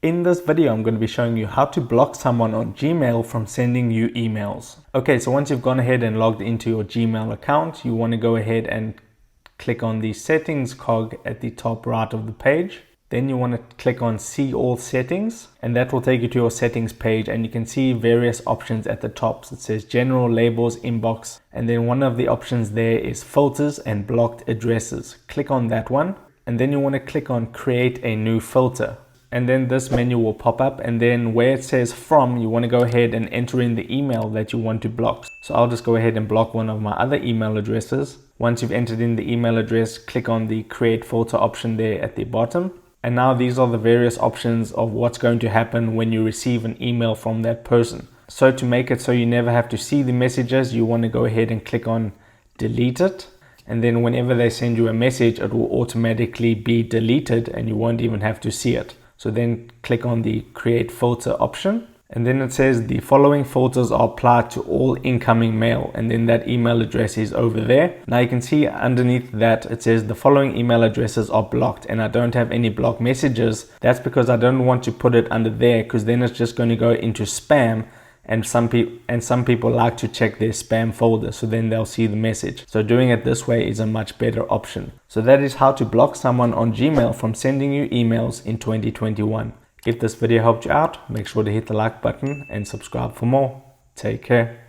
In this video, I'm going to be showing you how to block someone on Gmail from sending you emails. Okay, so once you've gone ahead and logged into your Gmail account, you want to go ahead and click on the settings cog at the top right of the page. Then you want to click on see all settings, and that will take you to your settings page, and you can see various options at the top. So it says general, labels, inbox, and then one of the options there is filters and blocked addresses. Click on that one, and then you want to click on create a new filter. And then this menu will pop up, and then where it says from, you want to go ahead and enter in the email that you want to block. So I'll just go ahead and block one of my other email addresses. Once you've entered in the email address, click on the create filter option there at the bottom. And now these are the various options of what's going to happen when you receive an email from that person. So to make it so you never have to see the messages, you want to go ahead and click on delete it. And then whenever they send you a message, it will automatically be deleted and you won't even have to see it. So then click on the create filter option, and then it says the following filters are applied to all incoming mail, and then that email address is over there. Now you can see underneath that it says the following email addresses are blocked, and I don't have any blocked messages. That's because I don't want to put it under there, because then it's just going to go into spam, and some people like to check their spam folder, so then they'll see the message. So doing it this way is a much better option. So that is how to block someone on Gmail from sending you emails in 2021. If this video helped you out, make sure to hit the like button and subscribe for more. Take care.